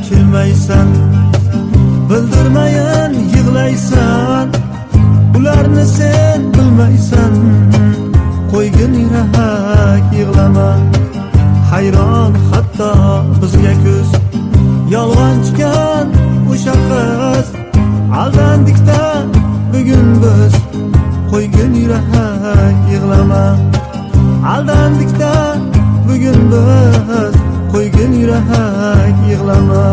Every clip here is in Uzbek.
kelmaysan, bildirmayin yig'laysan, ularni sen bilmaysan. Qo'ygin yurak yig'lama, hayron hatto bizga ko'z. Yolg'onchigan o'sha qiz, aldandikda bugun biz. Qo'ygin yurak yig'lama, aldandikda bugun biz. Qo'ygin yurak yig'lama.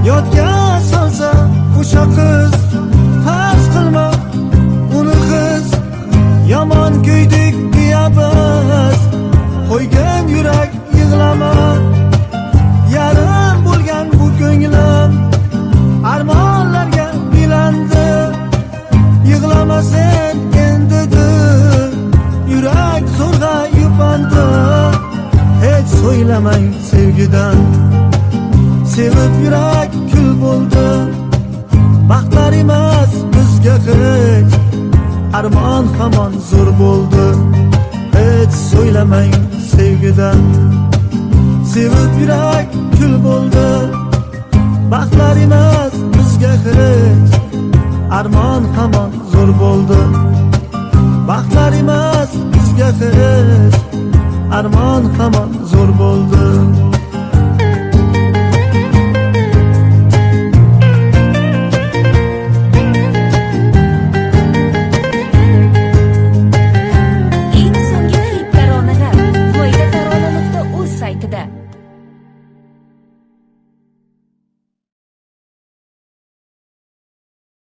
Yodga solsa o'sha qiz, farz qilma uni qiz. Yomon kuydik deya biz, qo'ygin yurak yig'lama. Yarim bo'lgan bu ko'nglim armonlarga bilandi. Yig'lama sen endi, yurak zo'rg'a yupandi. Hech so'ylamang sevgidan, sevib yurak kul bo'ldi. Baxtlar emas bizga hech, armon hamon zo'r bo'ldi. Hech so'ylamang sevgidan, sevib yurak kul bo'ldi. Baxtlar emas bizga hech, armon hamon zo'r bo'ldi. Baxtlar emas bizga hech, armon hamon zo'r bo'ldi.